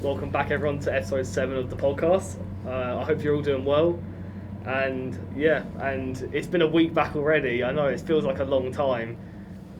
welcome back everyone to episode 7 of the podcast. I hope you're all doing well. And it's been a week back already. I know it feels like a long time,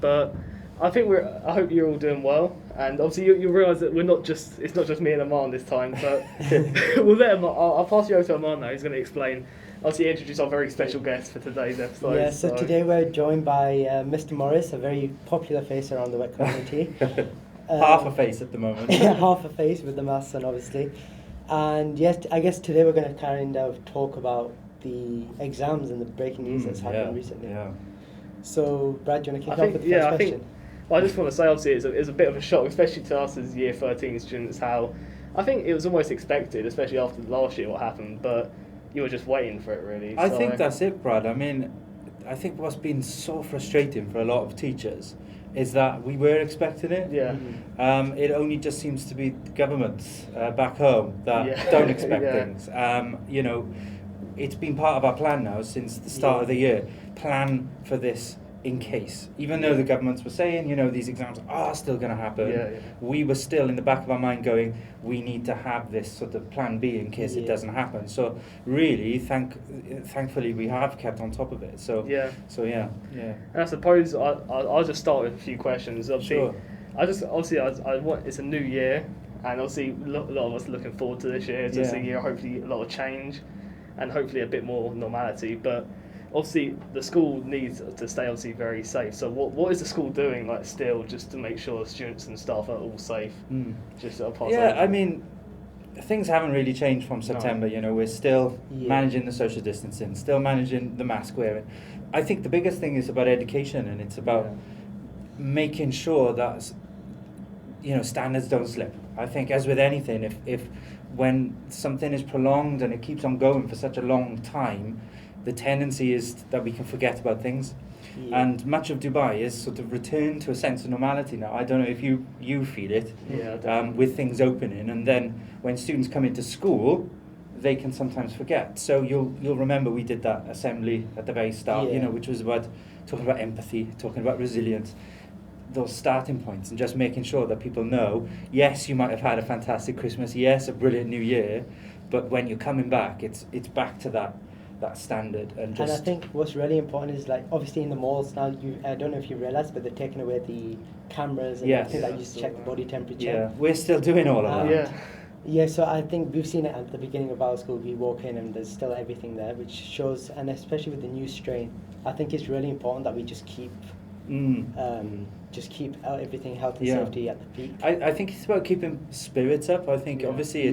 but I hope you're all doing well. And obviously you'll realise that it's not just me and Amaan this time, but I'll pass you over to Amaan now. He's going to explain. Obviously introduce our very special guest for today's episode. Yeah, so today we're joined by Mr.Morris, a very popular face around the wet community. Half a face at the moment. Half a face with the mask on, obviously. And yes, I guess today we're going to kind of talk about the exams and the breaking news that's happened recently. Yeah. So, Brad, do you want to kick off with the first question? I just want to say, obviously, it's a bit of a shock, especially to us as Year 13 students, how I think it was almost expected, especially after last year what happened, but you were just waiting for it, really. I think that's it, Brad. I mean, I think what's been so frustrating for a lot of teachers is that we were expecting it. Yeah. Mm-hmm. It only just seems to be governments back home that don't expect things. It's been part of our plan now since the start of the year. Plan for this in case. Even though the governments were saying, these exams are still going to happen, we were still in the back of our mind going, we need to have this sort of plan B in case it doesn't happen. So really, thankfully, we have kept on top of it. So yeah. And I suppose I'll just start with a few questions. Obviously, I want, it's a new year, and obviously a lot of us are looking forward to this year. It's just a year, hopefully a lot of change, and hopefully a bit more normality. But obviously, the school needs to stay obviously very safe. So what is the school doing, still, just to make sure the students and staff are all safe? I mean, things haven't really changed from September. No. We're still managing the social distancing, still managing the mask wearing. I think the biggest thing is about education, and it's about making sure that standards don't slip. I think, as with anything, if when something is prolonged and it keeps on going for such a long time, the tendency is that we can forget about things. Yeah. And much of Dubai is sort of returned to a sense of normality now. I don't know if you feel it with things opening, and then when students come into school, they can sometimes forget. So you'll remember we did that assembly at the very start, which was about talking about empathy, talking about resilience, those starting points, and just making sure that people know, yes, you might have had a fantastic Christmas, yes, a brilliant New Year, but when you're coming back, it's back to that standard. And I think what's really important is, obviously in the malls now, I don't know if you realised, but they're taking away the cameras and everything that used to check the body temperature. Yeah, we're still doing all of that. Yeah, so I think we've seen it at the beginning of our school. We walk in and there's still everything there, which shows, and especially with the new strain, I think it's really important that we just keep everything health and safety at the peak. I think it's about keeping spirits up. I think obviously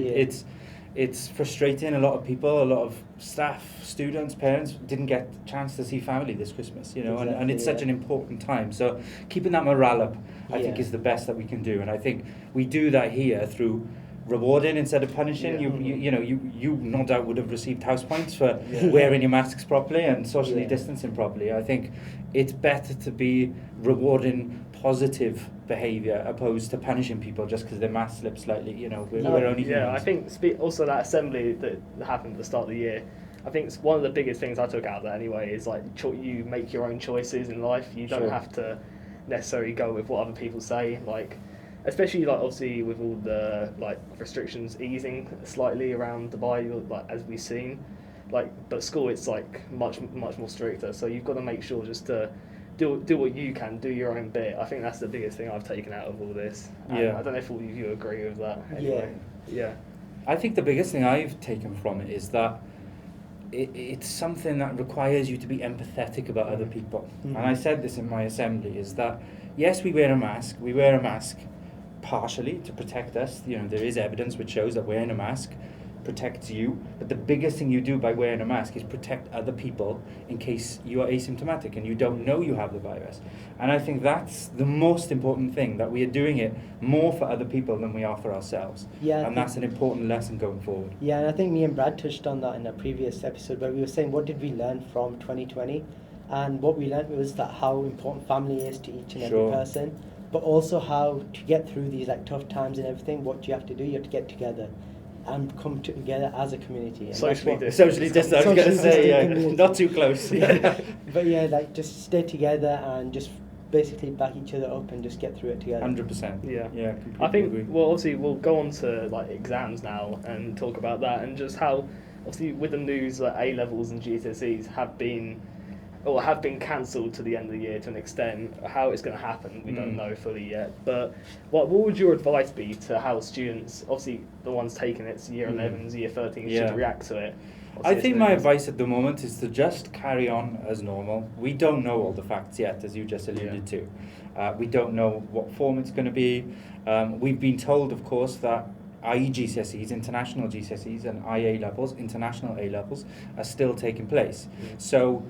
it's frustrating. A lot of people, a lot of staff, students, parents didn't get a chance to see family this Christmas, and it's such an important time. So keeping that morale up, I think, is the best that we can do. And I think we do that here through rewarding instead of punishing. You no doubt would have received house points for wearing your masks properly and socially distancing properly. I think it's better to be rewarding positive behaviour opposed to punishing people just because their mask slips slightly. We're only humans. I think also that assembly that happened at the start of the year, I think one of the biggest things I took out of that anyway is you make your own choices in life. You don't have to necessarily go with what other people say, especially obviously with all the restrictions easing slightly around Dubai, as we've seen, but school it's much more stricter, so you've got to make sure just to do what you can, do your own bit. I think that's the biggest thing I've taken out of all this. I don't know if all of you agree with that anyway. I think the biggest thing I've taken from it is that it's something that requires you to be empathetic about other people. And I said this in my assembly, is that yes, we wear a mask partially to protect us. There is evidence which shows that wearing a mask protects you, but the biggest thing you do by wearing a mask is protect other people in case you are asymptomatic and you don't know you have the virus. And I think that's the most important thing, that we are doing it more for other people than we are for ourselves. And that's an important lesson going forward. Yeah, and I think me and Brad touched on that in a previous episode where we were saying, what did we learn from 2020? And what we learned was that how important family is to each and every person, but also how to get through these tough times and everything. What do you have to do? You have to get together and come together as a community. And socially distant. I was going to say, not too close. But just stay together and just basically back each other up and just get through it together. 100%. Yeah. Yeah, completely I think, agree. well, obviously, we'll go on to like exams now and talk about that, and just how, obviously, with the news that A levels and GCSEs have been cancelled to the end of the year to an extent. How it's going to happen, we don't know fully yet. But what would your advice be to how students, obviously the ones taking it, year 11s, year 13s, should react to it? I think my advice at the moment is to just carry on as normal. We don't know all the facts yet, as you just alluded to. We don't know what form it's going to be. We've been told, of course, that IE GCSEs, international GCSEs, and IA levels, international A levels, are still taking place. So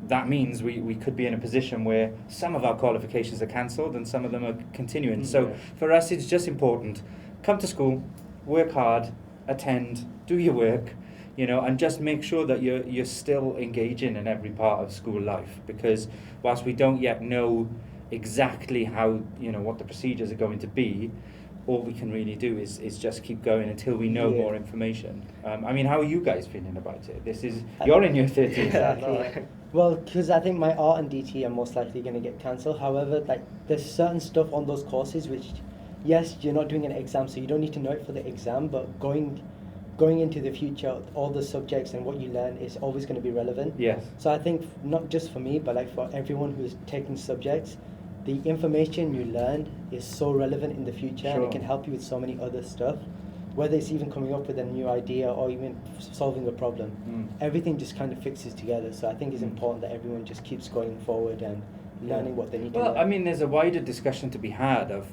that means we could be in a position where some of our qualifications are cancelled and some of them are continuing. So for us, it's just important. Come to school, work hard, attend, do your work, and just make sure that you're still engaging in every part of school life. Because whilst we don't yet know exactly how, what the procedures are going to be, all we can really do is just keep going until we know more information. I mean, how are you guys feeling about it? You're in year 13. Exactly. Well, because I think my art and DT are most likely going to get cancelled. However, there's certain stuff on those courses which, yes, you're not doing an exam, so you don't need to know it for the exam, but going into the future, all the subjects and what you learn is always going to be relevant. Yes. So I think not just for me, but for everyone who's taking subjects, the information you learn is so relevant in the future, and it can help you with so many other stuff. Whether it's even coming up with a new idea or even solving a problem, everything just kind of fixes together. So I think it's important that everyone just keeps going forward and learning what they need to learn. Well, I mean, there's a wider discussion to be had of,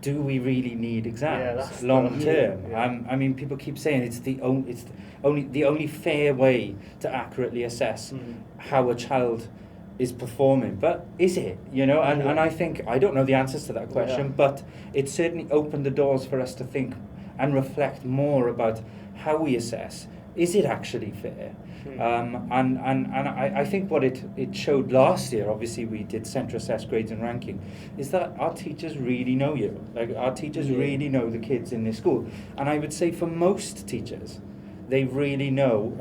do we really need exams long term? I mean, people keep saying it's the only fair way to accurately assess how a child is performing, but is it? And I think, I don't know the answers to that question, but it certainly opened the doors for us to think and reflect more about how we assess. Is it actually fair? And I think what it showed last year, obviously we did central assessed grades and ranking, is that our teachers really know you. Like, our teachers really know the kids in this school. And I would say for most teachers, they really know,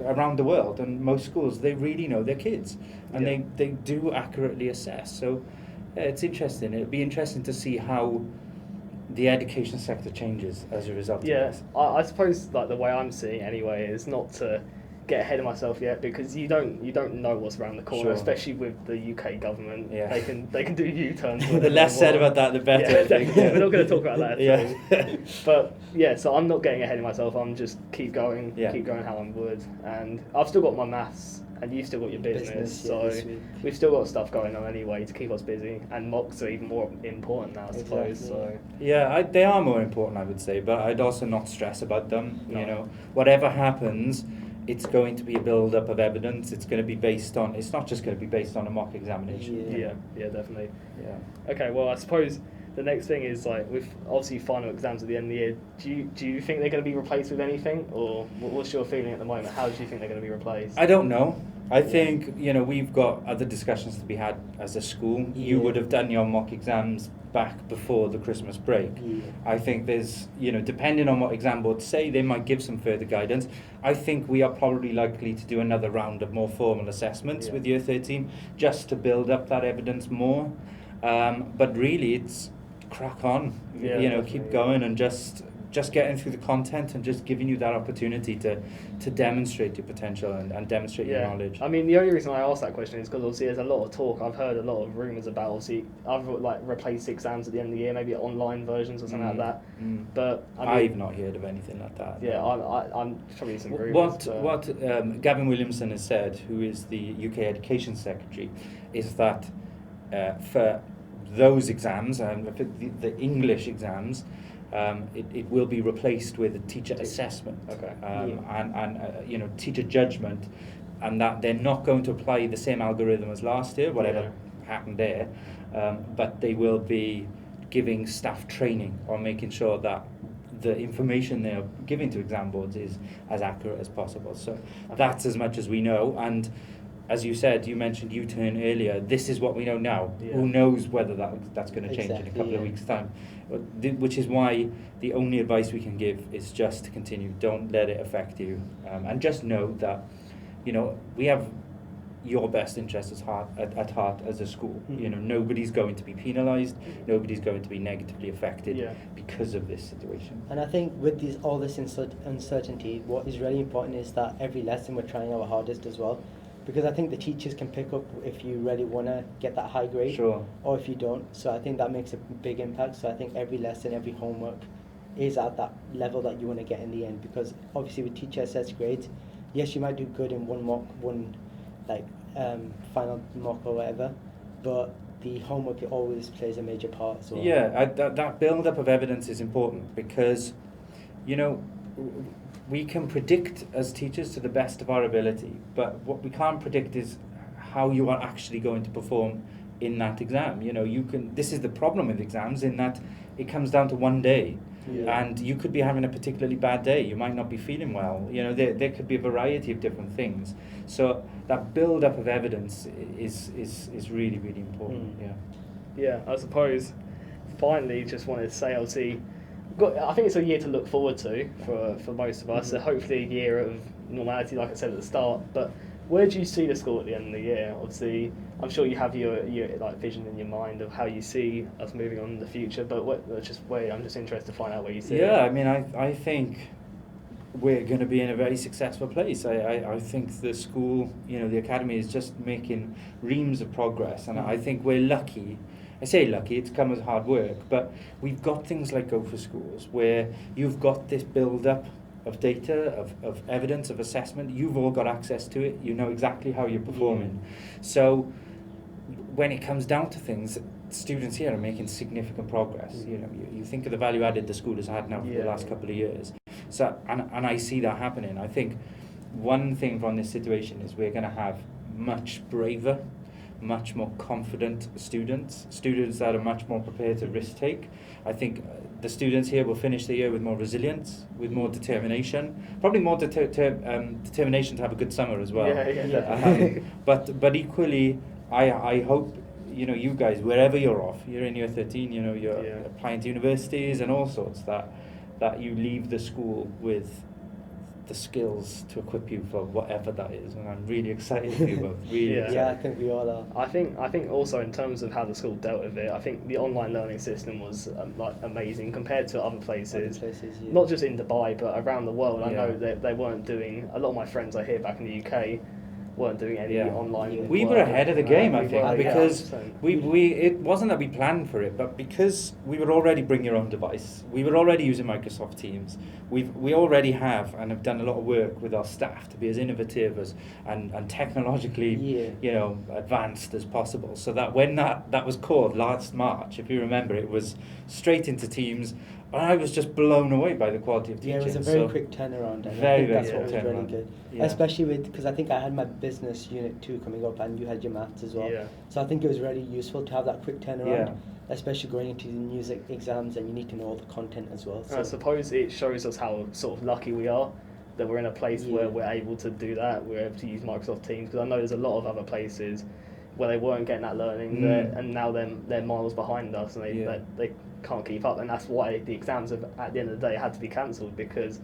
around the world and most schools, they really know their kids. And they do accurately assess. So it's interesting. It'll be interesting to see how the education sector changes as a result of this. I suppose like the way I'm seeing it anyway is not to get ahead of myself yet, because you don't know what's around the corner, especially with the UK government. They can do U-turns. The less said about that, the better. I think. We're not going to talk about that at all. But so I'm not getting ahead of myself. I'm just keep going how I would, and I've still got my maths. And you've still got your business, so we've still got stuff going on anyway to keep us busy. And mocks are even more important now, I suppose. So they are more important, I would say, but I'd also not stress about them. Whatever happens, it's going to be a build-up of evidence. It's going to be based on. It's not just going to be based on a mock examination. Yeah, definitely. Yeah. Okay, well, I suppose the next thing is, like, with obviously final exams at the end of the year, do you think they're going to be replaced with anything, or what's your feeling at the moment? How do you think they're going to be replaced? I don't know. I think, we've got other discussions to be had as a school. You would have done your mock exams back before the Christmas break. I think there's, depending on what exam boards say, they might give some further guidance. I think we are probably likely to do another round of more formal assessments with year 13, just to build up that evidence more. But really, it's crack on, keep going and just getting through the content and just giving you that opportunity to demonstrate your potential and demonstrate your knowledge. I mean, the only reason I asked that question is because obviously there's a lot of talk. I've heard a lot of rumours about obviously either like replace exams at the end of the year, maybe online versions or something like that. But I've not heard of anything like that. Yeah, I'm probably some rumours. What Gavin Williamson has said, who is the UK Education Secretary, is that for those exams, the English exams, it will be replaced with a teacher assessment, and teacher judgment, and that they're not going to apply the same algorithm as last year, whatever happened there, but they will be giving staff training on making sure that the information they're giving to exam boards is as accurate as possible. So that's as much as we know, and as you said, you mentioned U-turn earlier, this is what we know now. Who knows whether that's going to change in a couple of weeks' time. Which is why the only advice we can give is just to continue. Don't let it affect you. And just know that, we have your best interests at heart as a school. You know, nobody's going to be penalised, nobody's going to be negatively affected because of this situation. And I think with all this uncertainty, what is really important is that every lesson we're trying our hardest as well, because I think the teachers can pick up if you really want to get that high grade, sure, or if you don't. So I think that makes a big impact. So I think every lesson, every homework is at that level that you want to get in the end, because obviously with teacher assessed grades, yes, you might do good in one final mock or whatever, but the homework always plays a major part as well. Yeah, that build-up of evidence is important, because, you know, we can predict as teachers to the best of our ability, but what we can't predict is how you are actually going to perform in that exam. You know, this is the problem with exams, in that it comes down to one day. And you could be having a particularly bad day. You might not be feeling well. You know, there could be a variety of different things. So that build-up of evidence is really, really important. Yeah, I suppose finally just wanted to say, obviously, I think it's a year to look forward to for most of us. So hopefully a year of normality, like I said at the start. But where do you see the school at the end of the year? Obviously, I'm sure you have your like vision in your mind of how you see us moving on in the future. But I'm just interested to find out where you see it. Yeah, I mean, I think we're going to be in a very successful place. I think the school, you know, the academy is just making reams of progress, and I think we're lucky. I say lucky, it's come with hard work, but we've got things like Go for Schools, where you've got this build-up of data, of evidence, of assessment. You've all got access to it. You know exactly how you're performing. So when it comes down to things, students here are making significant progress. You know, you think of the value added the school has had now for the last couple of years. So and I see that happening. I think one thing from this situation is we're going to have much braver, much more confident students that are much more prepared to risk take. I think the students here will finish the year with more resilience, with more determination, probably more determination to have a good summer as well. But equally, I hope, you know, you guys, wherever you're off, you're in year 13, you know, you're applying to universities and all sorts, that you leave the school with the skills to equip you for whatever that is, and I'm really excited for you both. Really excited. I think we all are. I think also in terms of how the school dealt with it, I think the online learning system was like amazing compared to other places. Not just in Dubai, but around the world. I know that they weren't doing. A lot of my friends I hear back in the UK weren't doing any online. We were ahead of the game, I think, because we it wasn't that we planned for it, but because we were already bring your own device, we were already using Microsoft Teams. We already have and have done a lot of work with our staff to be as innovative as and technologically you know, advanced as possible. So that when that was called last March, if you remember, it was straight into Teams. And I was just blown away by the quality of teaching. Yeah, it was a very quick turnaround, and I think that's what was really good. Especially because I think I had my business unit 2 coming up, and you had your maths as well. So I think it was really useful to have that quick turnaround, especially going into the music exams, and you need to know all the content as well. So I suppose it shows us how sort of lucky we are that we're in a place where we're able to do that. We're able to use Microsoft Teams, because I know there's a lot of other places where they weren't getting that learning, and now they're miles behind us, and they can't keep up, and that's why the exams have, at the end of the day, had to be cancelled, because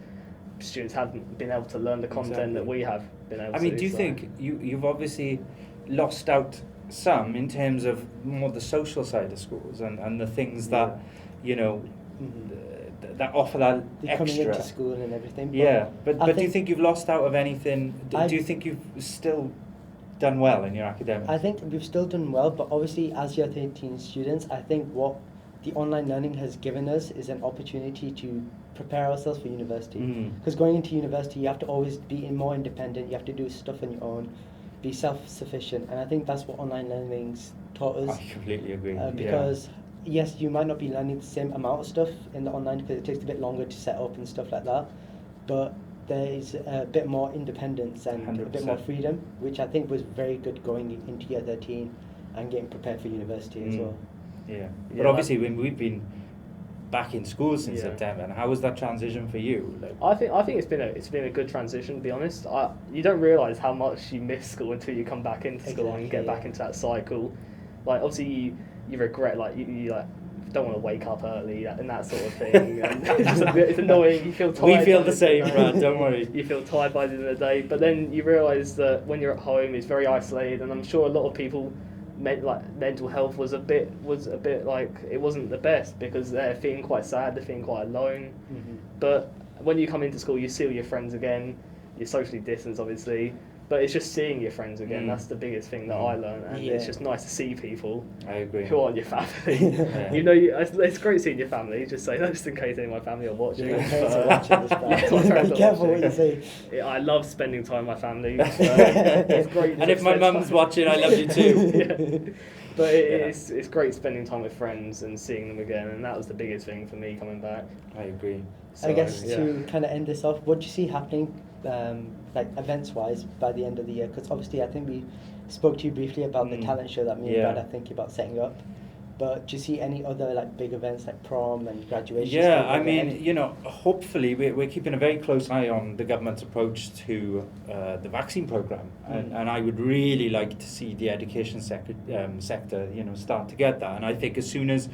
students haven't been able to learn the content that we have been able to. I mean, do you think you've obviously lost out some in terms of more the social side of schools and the things that, you know, that offer that extra coming into school and everything? But do you think you've lost out of anything? Do you think you've still done well in your academics? I think we've still done well, but obviously as year 13 students, I think what the online learning has given us is an opportunity to prepare ourselves for university. Because going into university, you have to always be more independent, you have to do stuff on your own, be self-sufficient, and I think that's what online learning's taught us. I completely agree. Because yes, you might not be learning the same amount of stuff in the online, because it takes a bit longer to set up and stuff like that, but there's a bit more independence and 100%. A bit more freedom, which I think was very good going into year 13 and getting prepared for university as well. But obviously when we've been back in school since September, and how was that transition for you? I think it's been a good transition, to be honest. You don't realise how much you miss school until you come back into school and get back into that cycle. Like, obviously you regret, like you like don't want to wake up early and that sort of thing. And it's annoying. You feel tired. We feel the same, Brad. Don't worry. You feel tired by the end of the day, but then you realise that when you're at home, it's very isolated, and I'm sure a lot of people mental health was a bit like it wasn't the best because they're feeling quite sad, they're feeling quite alone. Mm-hmm. But when you come into school, you see all your friends again. You're socially distanced, obviously, but it's just seeing your friends again. That's the biggest thing that I learned, and it's just nice to see people. I agree. Who aren't your family. You know, it's great seeing your family. Just say that just in case any of my family are watching. Be careful what you say. Yeah, I love spending time with my family. So it's great. And if my mum's watching, I love you too. But it's great spending time with friends and seeing them again, and that was the biggest thing for me coming back. I agree. So, I guess to kind of end this off, what do you see happening, like events-wise, by the end of the year? Because obviously, I think we spoke to you briefly about the talent show that me and Brad are thinking about setting up. But do you see any other like big events like prom and graduation? Yeah, I mean, you know, hopefully we're keeping a very close eye on the government's approach to the vaccine program, and I would really like to see the education sector, you know, start to get that. And I think as soon as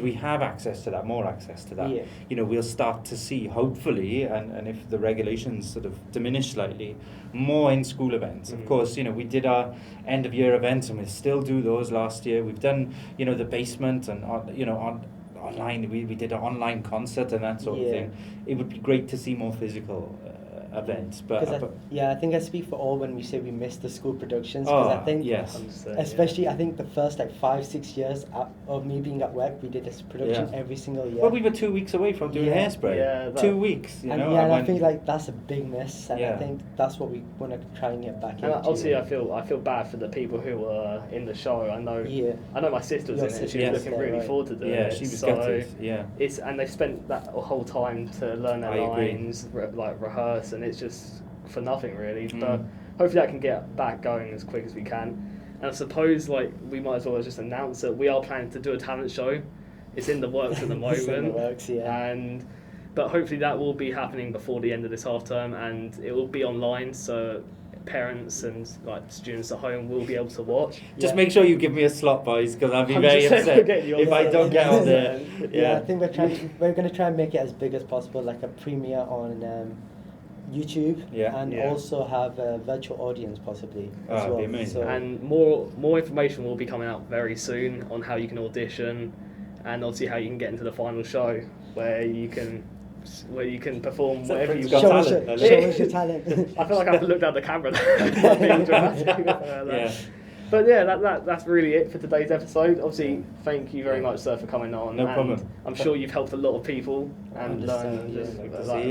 we have access to that, more access to that, you know, we'll start to see, hopefully, and if the regulations sort of diminish slightly, more in-school events. Of course, you know, we did our end-of-year events, and we still do those last year. We've done, you know, the basement and, you know, online. We did an online concert and that sort of thing. It would be great to see more physical events, but I think I speak for all when we say we miss the school productions, because I think especially I think the first like 5-6 years of me being at work, we did this production every single year. Well, we were 2 weeks away from doing Hairspray. 2 weeks, you know. And I think like that's a big miss, and I think that's what we want to try and get back into. Obviously, I feel bad for the people who were in the show. I know my sister was in it. She was looking really forward to doing it. She was gutted. And they spent that whole time to learn their lines, like rehearse, and it's just for nothing really. But hopefully I can get back going as quick as we can. And I suppose like we might as well just announce that we are planning to do a talent show. It's in the works at the moment. It's in the works, but hopefully that will be happening before the end of this half term, and it will be online, so parents and like students at home will be able to watch. Just make sure you give me a slot, boys, because I'll be very upset if I don't get on there. I think we're going to try and make it as big as possible, like a premiere on YouTube, and also have a virtual audience possibly as well. Be amazing. So, and more information will be coming out very soon on how you can audition, and obviously how you can get into the final show where you can perform whatever you want. Show us your talent. I feel like I have to look down the camera. Being dramatic. But that's really it for today's episode. Obviously, thank you very much, sir, for coming on. No problem. I'm sure you've helped a lot of people and learn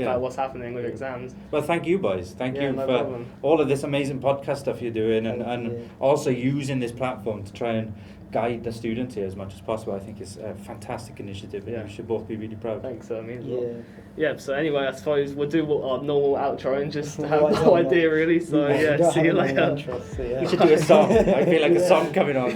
about what's happening with exams. Well, thank you, boys. Thank you for all of this amazing podcast stuff you're doing, and also using this platform to try and guide the students here as much as possible. I think it's a fantastic initiative, and we should both be really proud. Thanks, so anyway, I suppose we'll do our normal outro and just have no idea really. So see you later. We should do a song. I feel like a song coming on.